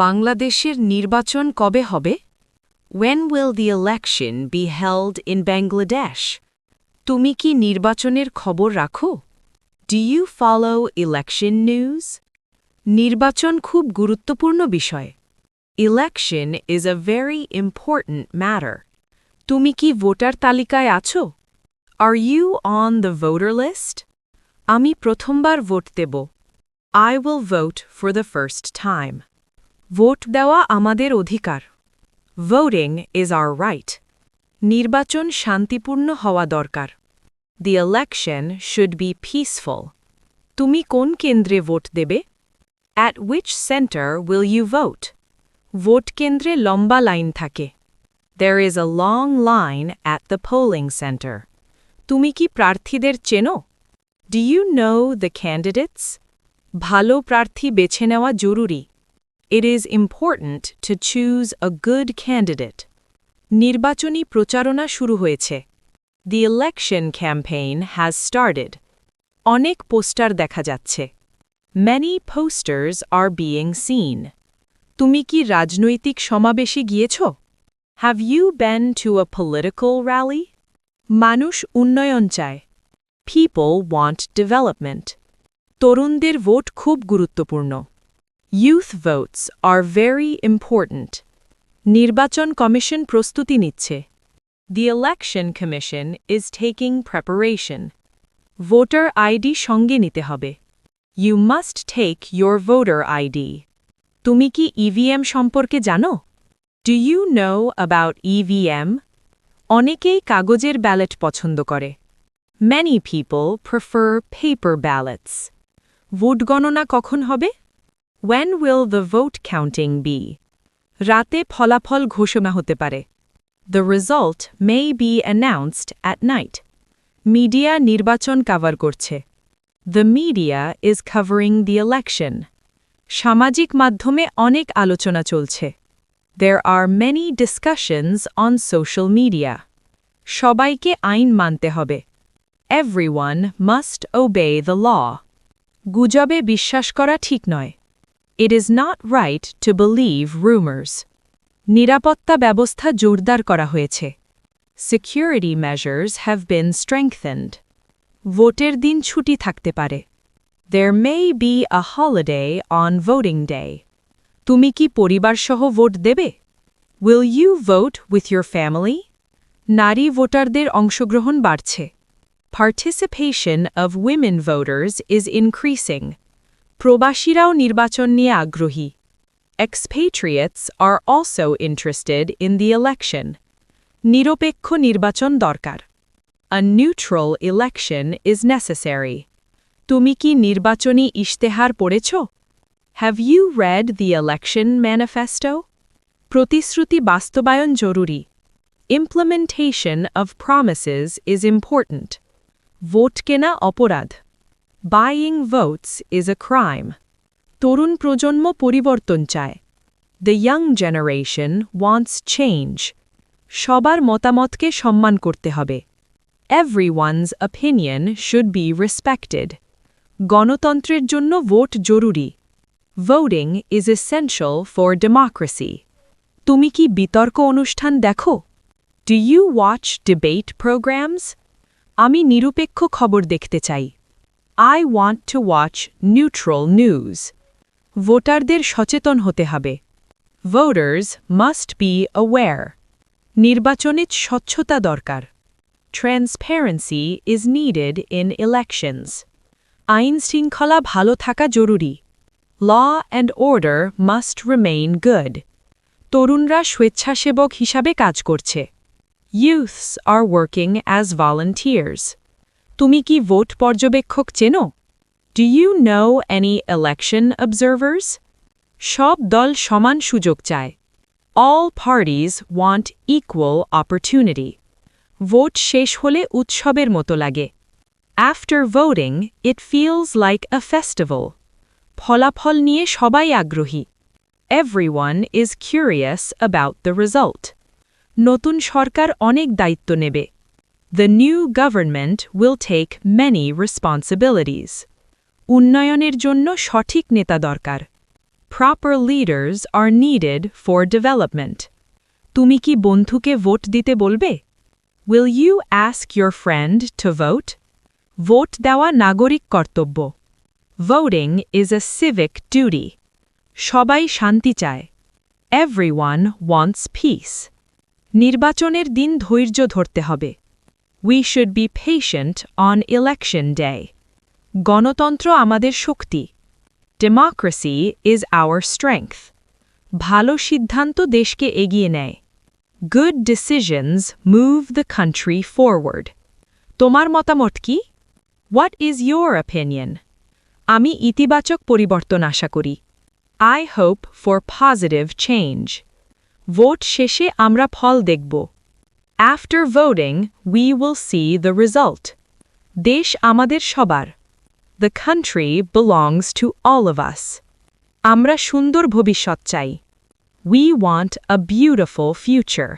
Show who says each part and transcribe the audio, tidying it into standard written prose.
Speaker 1: বাংলাদেশের নির্বাচন কবে হবে?
Speaker 2: When will the election be held in Bangladesh?
Speaker 1: তুমি কি নির্বাচনের খবর রাখো?
Speaker 2: Do you follow election news?
Speaker 1: নির্বাচন খুব গুরুত্বপূর্ণ বিষয়।
Speaker 2: Election is a very important matter.
Speaker 1: তুমি কি ভোটার তালিকায় আছো?
Speaker 2: Are you on the voter list?
Speaker 1: আমি প্রথমবার ভোট দেব।
Speaker 2: I will vote for the first time.
Speaker 1: Vote দেওয়া আমাদের অধিকার।
Speaker 2: Voting is our right.
Speaker 1: নির্বাচন শান্তিপূর্ণ হওয়া দরকার।
Speaker 2: The election should be peaceful.
Speaker 1: তুমি কোন কেন্দ্রে ভোট দেবে?
Speaker 2: At which center will you vote?
Speaker 1: Vote কেন্দ্রে লম্বা লাইন থাকে।
Speaker 2: There is a long line at the polling center.
Speaker 1: তুমি কি প্রার্থীদের চেনো?
Speaker 2: Do you know the candidates?
Speaker 1: ভালো প্রার্থী বেছে নেওয়া জরুরি।
Speaker 2: It is important to choose a good candidate.
Speaker 1: নির্বাচনী প্রচারণা শুরু হয়েছে।
Speaker 2: The election campaign has started.
Speaker 1: অনেক পোস্টার দেখা যাচ্ছে।
Speaker 2: Many posters are being seen.
Speaker 1: তুমি কি রাজনৈতিক সমাবেশে গিয়েছ?
Speaker 2: Have you been to a political rally?
Speaker 1: মানুষ উন্নয়ন চায়।
Speaker 2: People want development.
Speaker 1: তরুণদের ভোট খুব গুরুত্বপূর্ণ।
Speaker 2: Youth votes are very important.
Speaker 1: নির্বাচন কমিশন প্রস্তুতি নিচ্ছে।
Speaker 2: The Election Commission is taking preparation.
Speaker 1: Voter ID সঙ্গে নিতে হবে।
Speaker 2: You must take your voter ID.
Speaker 1: তুমি কি ইভিএম সম্পর্কে জানো?
Speaker 2: Do you know about EVM?
Speaker 1: অনেকেই কাগজের ব্যালট পছন্দ করে।
Speaker 2: Many people prefer paper ballots.
Speaker 1: Vote গণনা কখন হবে?
Speaker 2: When will the vote counting be?
Speaker 1: রাতে ফলাফল ঘোষণা হতে পারে।
Speaker 2: The result may be announced at night.
Speaker 1: Media নির্বাচন কভার করছে।
Speaker 2: The media is covering the election.
Speaker 1: সামাজিক মাধ্যমে অনেক আলোচনা চলছে।
Speaker 2: There are many discussions on social media.
Speaker 1: সবাইকে আইন মানতে হবে।
Speaker 2: Everyone must obey the law.
Speaker 1: গুজবে বিশ্বাস করা ঠিক নয়।
Speaker 2: It is not right to believe rumors.
Speaker 1: নিরাপত্তা ব্যবস্থা জোরদার করা হয়েছে।
Speaker 2: Security measures have been strengthened.
Speaker 1: ভোটের দিন ছুটি থাকতে পারে।
Speaker 2: There may be a holiday on voting day.
Speaker 1: তুমি কি পরিবারসহ ভোট দেবে?
Speaker 2: Will you vote with your family?
Speaker 1: নারী ভোটারদের অংশগ্রহণ বাড়ছে।
Speaker 2: Participation of women voters is increasing.
Speaker 1: প্রবাসীরাও নির্বাচন নিয়ে আগ্রহী।
Speaker 2: Expatriates are also interested in the election.
Speaker 1: নিরপেক্ষ নির্বাচন দরকার।
Speaker 2: A neutral election is necessary.
Speaker 1: তুমি কি নির্বাচনী ইশতেহার পড়েছ?
Speaker 2: Have you read the election manifesto?
Speaker 1: প্রতিশ্রুতি বাস্তবায়ন জরুরি।
Speaker 2: Implementation of promises is important.
Speaker 1: Vote কেনা অপরাধ।
Speaker 2: Buying votes is a crime.
Speaker 1: তরুণ প্রজন্ম পরিবর্তন চায়।
Speaker 2: The young generation wants change.
Speaker 1: সবার মতামতকে সম্মান করতে হবে।
Speaker 2: Everyone's opinion should be respected.
Speaker 1: গণতন্ত্রের জন্য ভোট জরুরি।
Speaker 2: Voting is essential for democracy.
Speaker 1: তুমি কি বিতর্ক অনুষ্ঠান দেখো?
Speaker 2: Do you watch debate programs?
Speaker 1: আমি নিরপেক্ষ খবর দেখতে চাই।
Speaker 2: I want to watch neutral news.
Speaker 1: ভোটারদের সচেতন হতে হবে।
Speaker 2: Voters must be aware.
Speaker 1: নির্বাচনে স্বচ্ছতা দরকার।
Speaker 2: Transparency is needed in elections.
Speaker 1: আইন শৃঙ্খলা ভালো থাকা জরুরি।
Speaker 2: Law and order must remain good.
Speaker 1: তরুণরা স্বেচ্ছাসেবক হিসাবে কাজ করছে।
Speaker 2: Youths are working as volunteers.
Speaker 1: তুমি কি ভোট পর্যবেক্ষক চেনো?
Speaker 2: Do you know any election observers?
Speaker 1: সব দল সমান সুযোগ চায়।
Speaker 2: All parties want equal opportunity.
Speaker 1: Vote শেষ হলে উৎসবের মতো লাগে।
Speaker 2: After voting, it feels like a festival.
Speaker 1: ফলাফল নিয়ে সবাই আগ্রহী।
Speaker 2: Everyone is curious about the result.
Speaker 1: নতুন সরকার অনেক দায়িত্ব নেবে।
Speaker 2: The new government will take many responsibilities.
Speaker 1: উন্নয়নের জন্য সঠিক নেতা দরকার।
Speaker 2: Proper leaders are needed for development. তুমি কি বন্ধুকে ভোট দিতে বলবে? Will you ask your friend to vote? Vote দেওয়া নাগরিক কর্তব্য. Voting is a civic duty. সবাই শান্তি চায়. Everyone wants peace. নির্বাচনের দিন ধৈর্য ধরতে হবে. We should be patient on election day. গণতন্ত্র আমাদের শক্তি. Democracy is our strength. ভালো সিদ্ধান্ত দেশকে এগিয়ে নেয়. Good decisions move the country forward. তোমার মতামত কি? What is your opinion? আমি ইতিবাচক পরিবর্তন আশা করি. I hope for positive change. Vote শেষে আমরা ফল দেখব. After voting, we will see the result. দেশ আমাদের সবার. The country belongs to all of us. আমরা সুন্দর ভবিষ্যৎ চাই. We want a beautiful future.